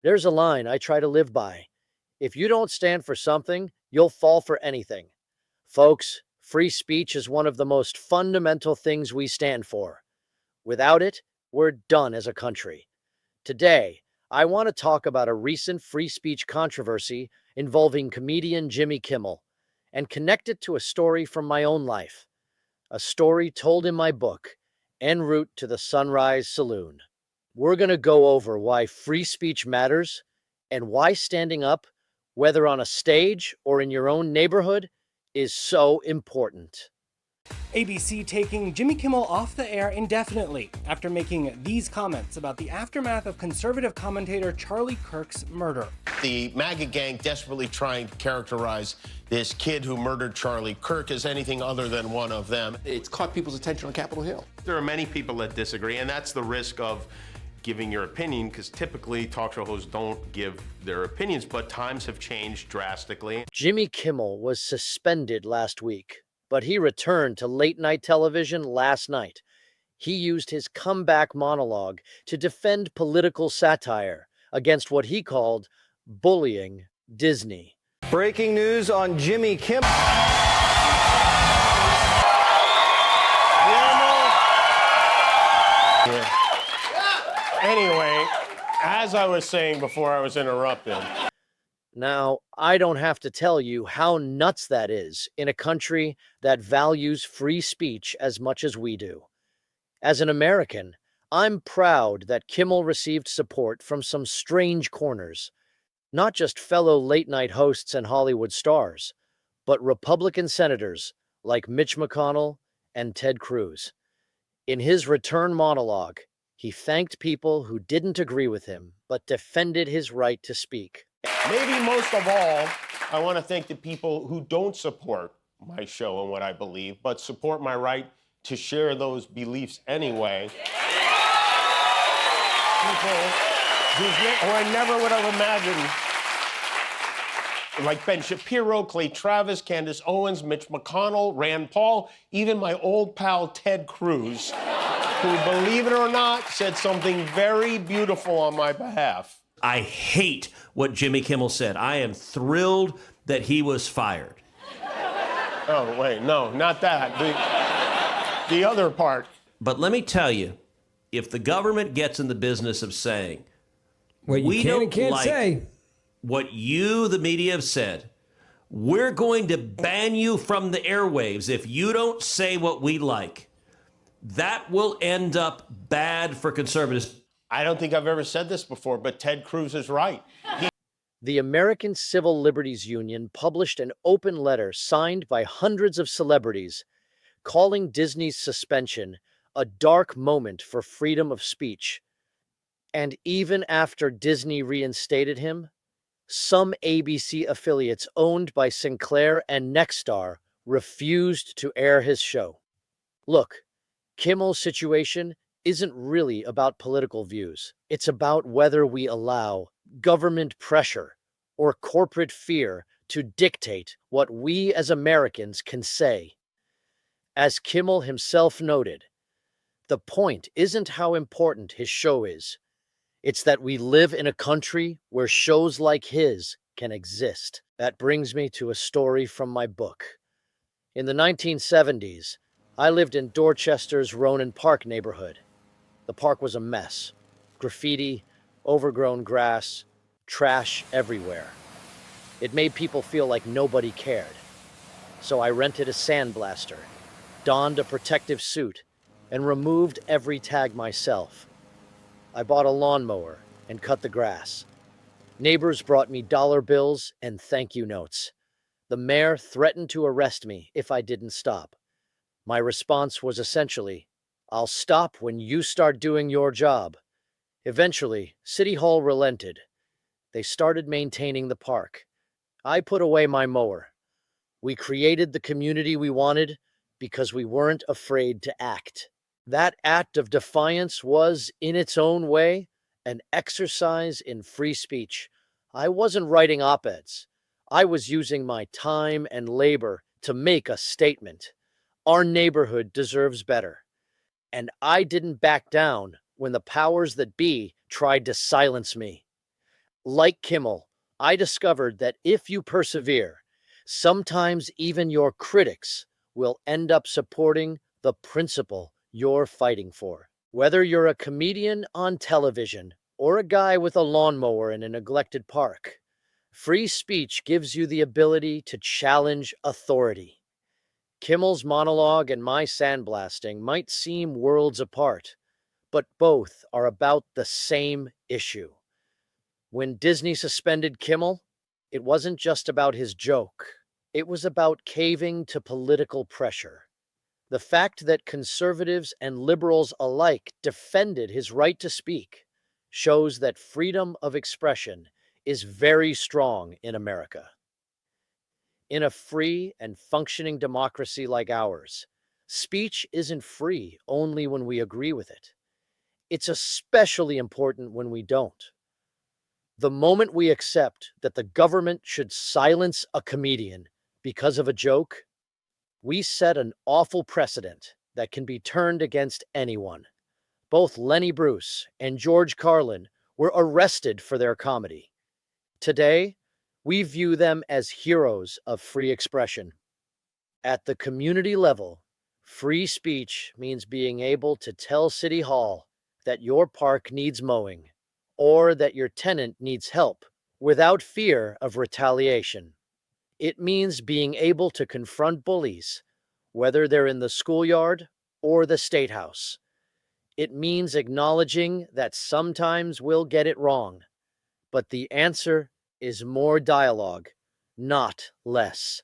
There's a line I try to live by. If you don't stand for something, you'll fall for anything. Folks, free speech is one of the most fundamental things we stand for. Without it, we're done as a country. Today, I want to talk about a recent free speech controversy involving comedian Jimmy Kimmel and connect it to a story from my own life, a story told in my book, En route to the Sunrise Saloon. We're going to go over why free speech matters and why standing up, whether on a stage or in your own neighborhood, is so important. ABC taking Jimmy Kimmel off the air indefinitely after making these comments about the aftermath of conservative commentator Charlie Kirk's murder. The MAGA gang desperately trying to characterize this kid who murdered Charlie Kirk as anything other than one of them. It's caught people's attention on Capitol Hill. There are many people that disagree, and that's the risk of giving your opinion, because typically talk show hosts don't give their opinions, but times have changed drastically. Jimmy Kimmel was suspended last week, but he returned to late night television last night. He used his comeback monologue to defend political satire against what he called bullying Disney. Breaking news on Jimmy Kimmel. Anyway, as I was saying before I was interrupted. Now, I don't have to tell you how nuts that is in a country that values free speech as much as we do. As an American, I'm proud that Kimmel received support from some strange corners, not just fellow late-night hosts and Hollywood stars, but Republican senators like Mitch McConnell and Ted Cruz. In his return monologue, he thanked people who didn't agree with him, but defended his right to speak. Maybe most of all, I want to thank the people who don't support my show and what I believe, but support my right to share those beliefs anyway. People who I never would have imagined, like Ben Shapiro, Clay Travis, Candace Owens, Mitch McConnell, Rand Paul, even my old pal Ted Cruz, who, believe it or not, said something very beautiful on my behalf. I hate what Jimmy Kimmel said. I am thrilled that he was fired. Oh, wait, no, not that. The other part. But let me tell you, if the government gets in the business of saying, what you we can don't and can't like say what you, the media, have said, we're going to ban you from the airwaves if you don't say what we like, that will end up bad for conservatives. I don't think I've ever said this before, but Ted Cruz is right. The American Civil Liberties Union published an open letter signed by hundreds of celebrities calling Disney's suspension a dark moment for freedom of speech. And even after Disney reinstated him, some ABC affiliates owned by Sinclair and Nexstar refused to air his show. Look, Kimmel's situation isn't really about political views. It's about whether we allow government pressure or corporate fear to dictate what we as Americans can say. As Kimmel himself noted, the point isn't how important his show is. It's that we live in a country where shows like his can exist. That brings me to a story from my book. In the 1970s, I lived in Dorchester's Ronan Park neighborhood. The park was a mess. Graffiti, overgrown grass, trash everywhere. It made people feel like nobody cared. So I rented a sandblaster, donned a protective suit, and removed every tag myself. I bought a lawnmower and cut the grass. Neighbors brought me dollar bills and thank you notes. The mayor threatened to arrest me if I didn't stop. My response was essentially, I'll stop when you start doing your job. Eventually, City Hall relented. They started maintaining the park. I put away my mower. We created the community we wanted because we weren't afraid to act. That act of defiance was, in its own way, an exercise in free speech. I wasn't writing op-eds. I was using my time and labor to make a statement. Our neighborhood deserves better. And I didn't back down when the powers that be tried to silence me. Like Kimmel, I discovered that if you persevere, sometimes even your critics will end up supporting the principle you're fighting for. Whether you're a comedian on television or a guy with a lawnmower in a neglected park, free speech gives you the ability to challenge authority. Kimmel's monologue and my sandblasting might seem worlds apart, but both are about the same issue. When Disney suspended Kimmel, it wasn't just about his joke, it was about caving to political pressure. The fact that conservatives and liberals alike defended his right to speak shows that freedom of expression is very strong in America. In a free and functioning democracy like ours, speech isn't free only when we agree with it. It's especially important when we don't. The moment we accept that the government should silence a comedian because of a joke, we set an awful precedent that can be turned against anyone. Both Lenny Bruce and George Carlin were arrested for their comedy. Today, we view them as heroes of free expression. At the community level, free speech means being able to tell City Hall that your park needs mowing or that your tenant needs help without fear of retaliation. It means being able to confront bullies, whether they're in the schoolyard or the state house. It means acknowledging that sometimes we'll get it wrong, but the answer is more dialogue, not less.